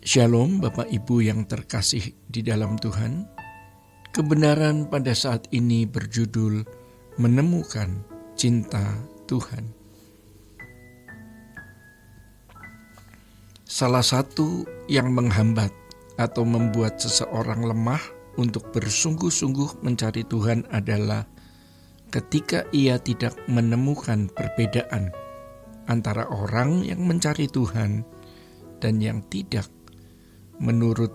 Shalom Bapak Ibu yang terkasih di dalam Tuhan. Kebenaran pada saat ini berjudul Menemukan Cinta Tuhan. Salah satu yang menghambat atau membuat seseorang lemah untuk bersungguh-sungguh mencari Tuhan adalah ketika ia tidak menemukan perbedaan antara orang yang mencari Tuhan dan yang tidak menurut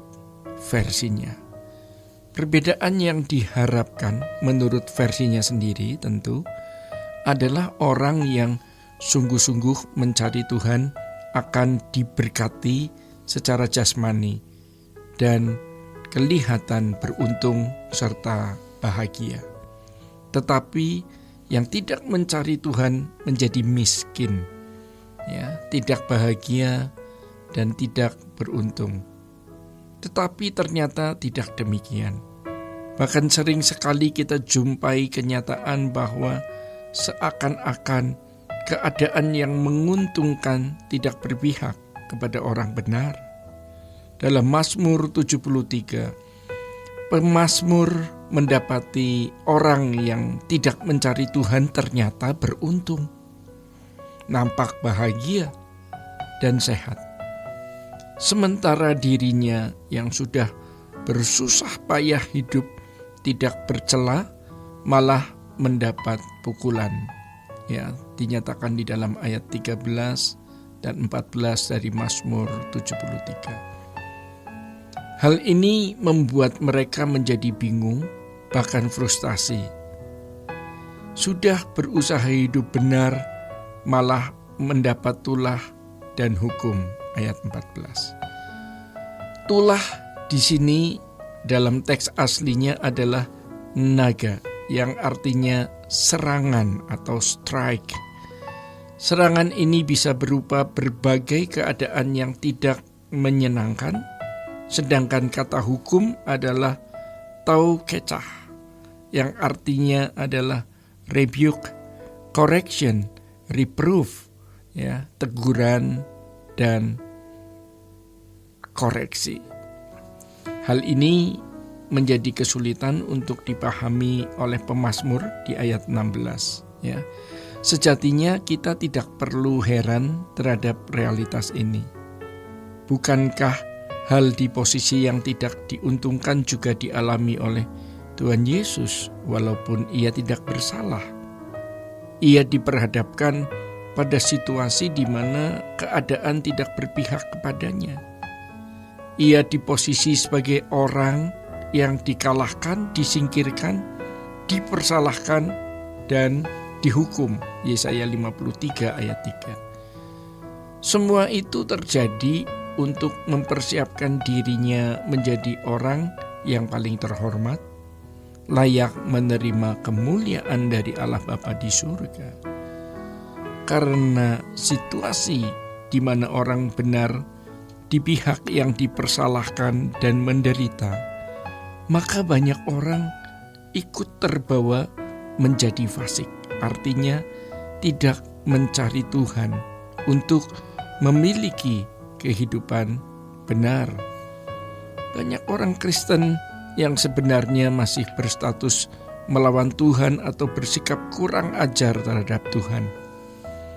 versinya. Perbedaan yang diharapkan menurut versinya sendiri tentu adalah orang yang sungguh-sungguh mencari Tuhan akan diberkati secara jasmani dan kelihatan beruntung serta bahagia. Tetapi yang tidak mencari Tuhan menjadi miskin, tidak bahagia dan tidak beruntung. Tetapi ternyata tidak demikian. Bahkan sering sekali kita jumpai kenyataan bahwa seakan-akan keadaan yang menguntungkan tidak berpihak kepada orang benar. Dalam Mazmur 73, pemazmur mendapati orang yang tidak mencari Tuhan ternyata beruntung, nampak bahagia dan sehat. Sementara dirinya yang sudah bersusah payah hidup tidak bercela, malah mendapat pukulan. Dinyatakan di dalam ayat 13 dan 14 dari Mazmur 73. Hal ini membuat mereka menjadi bingung, bahkan frustasi. Sudah berusaha hidup benar, malah mendapat tulah dan hukum. Ayat 14. Tulah di sini dalam teks aslinya adalah naga, yang artinya serangan atau strike. Serangan ini bisa berupa berbagai keadaan yang tidak menyenangkan, sedangkan kata hukum adalah tau kecah, yang artinya adalah rebuke, correction, reproof, teguran dan koreksi. Hal ini menjadi kesulitan untuk dipahami oleh pemazmur di ayat 16. Sejatinya kita tidak perlu heran terhadap realitas ini. Bukankah hal di posisi yang tidak diuntungkan juga dialami oleh Tuhan Yesus walaupun ia tidak bersalah? Ia diperhadapkan pada situasi di mana keadaan tidak berpihak kepadanya. Ia di posisi sebagai orang yang dikalahkan, disingkirkan, dipersalahkan, dan dihukum. Yesaya 53 ayat 3. Semua itu terjadi untuk mempersiapkan dirinya menjadi orang yang paling terhormat, layak menerima kemuliaan dari Allah Bapa di surga. Karena situasi di mana orang benar di pihak yang dipersalahkan dan menderita, maka banyak orang ikut terbawa menjadi fasik. Artinya tidak mencari Tuhan untuk memiliki kehidupan benar. Banyak orang Kristen yang sebenarnya masih berstatus melawan Tuhan atau bersikap kurang ajar terhadap Tuhan.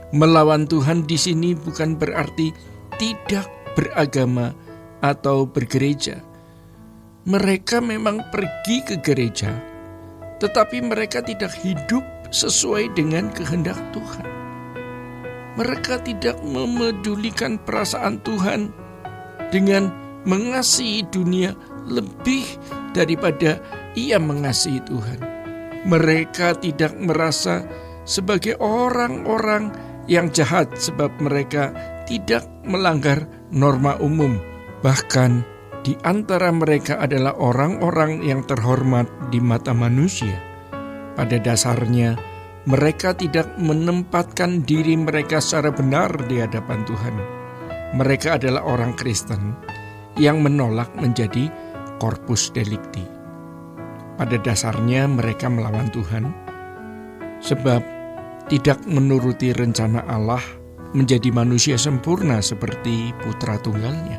Melawan Tuhan di sini bukan berarti tidak beragama atau bergereja. Mereka memang pergi ke gereja, tetapi mereka tidak hidup sesuai dengan kehendak Tuhan. Mereka tidak memedulikan perasaan Tuhan dengan mengasihi dunia lebih daripada ia mengasihi Tuhan. Mereka tidak merasa sebagai orang-orang yang jahat sebab mereka tidak melanggar norma umum. Bahkan di antara mereka adalah orang-orang yang terhormat di mata manusia. Pada dasarnya, mereka tidak menempatkan diri mereka secara benar di hadapan Tuhan. Mereka adalah orang Kristen yang menolak menjadi corpus delicti. Pada dasarnya mereka melawan Tuhan, sebab tidak menuruti rencana Allah menjadi manusia sempurna seperti putra tunggalnya.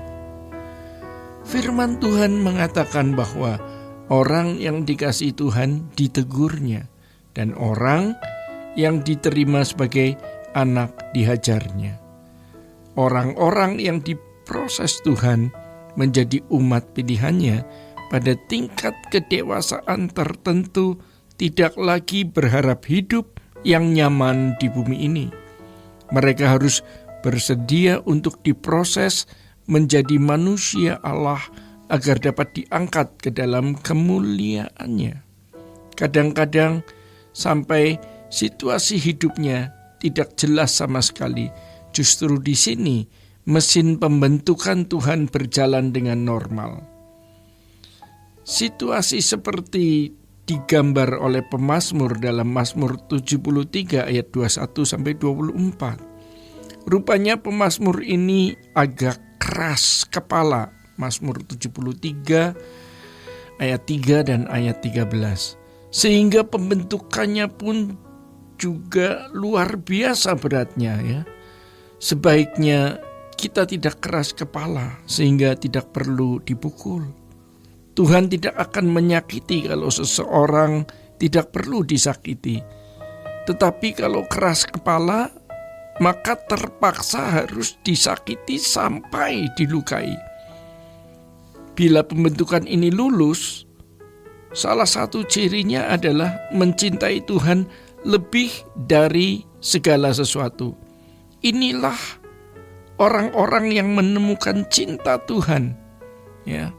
Firman Tuhan mengatakan bahwa orang yang dikasihi Tuhan ditegurnya, dan orang yang diterima sebagai anak dihajarnya. Orang-orang yang diproses Tuhan menjadi umat pilihannya pada tingkat kedewasaan tertentu tidak lagi berharap hidup yang nyaman di bumi ini. Mereka harus bersedia untuk diproses menjadi manusia Allah agar dapat diangkat ke dalam kemuliaannya. Kadang-kadang sampai situasi hidupnya tidak jelas sama sekali. Justru di sini mesin pembentukan Tuhan berjalan dengan normal. Situasi seperti digambar oleh pemazmur dalam Mazmur 73 ayat 21-24. Rupanya pemazmur ini agak keras kepala. Mazmur 73 ayat 3 dan ayat 13. Sehingga pembentukannya pun juga luar biasa beratnya ya. Sebaiknya kita tidak keras kepala sehingga tidak perlu dipukul. Tuhan tidak akan menyakiti kalau seseorang tidak perlu disakiti. Tetapi kalau keras kepala, maka terpaksa harus disakiti sampai dilukai. Bila pembentukan ini lulus, salah satu cirinya adalah mencintai Tuhan lebih dari segala sesuatu. Inilah orang-orang yang menemukan cinta Tuhan. Ya,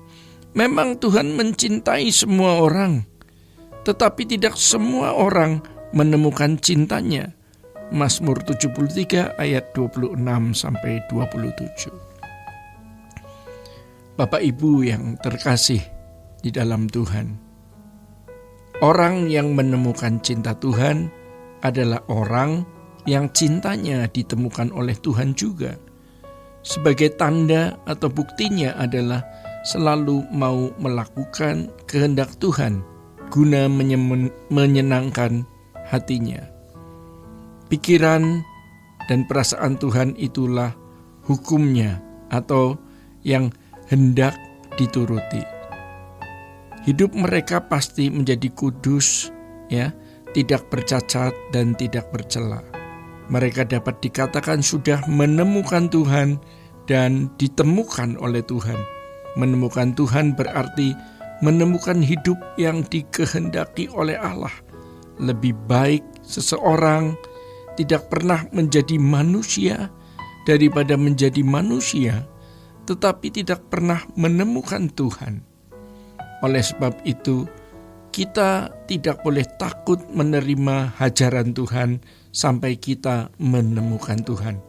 memang Tuhan mencintai semua orang, tetapi tidak semua orang menemukan cintanya. Mazmur 73 ayat 26-27. Bapak Ibu yang terkasih di dalam Tuhan, orang yang menemukan cinta Tuhan adalah orang yang cintanya ditemukan oleh Tuhan juga. Sebagai tanda atau buktinya adalah selalu mau melakukan kehendak Tuhan guna menyenangkan hatinya. Pikiran dan perasaan Tuhan itulah hukumnya atau yang hendak dituruti. Hidup mereka pasti menjadi kudus, ya, tidak bercacat dan tidak bercela. Mereka dapat dikatakan sudah menemukan Tuhan dan ditemukan oleh Tuhan. Menemukan Tuhan berarti menemukan hidup yang dikehendaki oleh Allah. Lebih baik seseorang tidak pernah menjadi manusia daripada menjadi manusia, tetapi tidak pernah menemukan Tuhan. Oleh sebab itu, kita tidak boleh takut menerima hajaran Tuhan sampai kita menemukan Tuhan.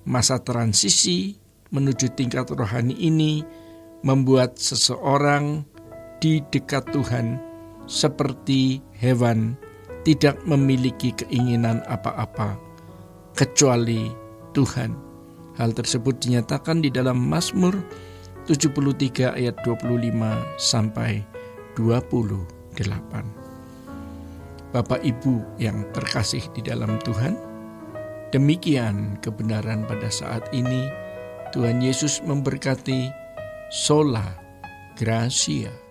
Masa transisi menuju tingkat rohani ini membuat seseorang di dekat Tuhan seperti hewan, tidak memiliki keinginan apa-apa kecuali Tuhan. Hal tersebut dinyatakan di dalam Mazmur 73 ayat 25-28. Bapak Ibu yang terkasih di dalam Tuhan, demikian kebenaran pada saat ini. Tuhan Yesus memberkati. Sola Gracia.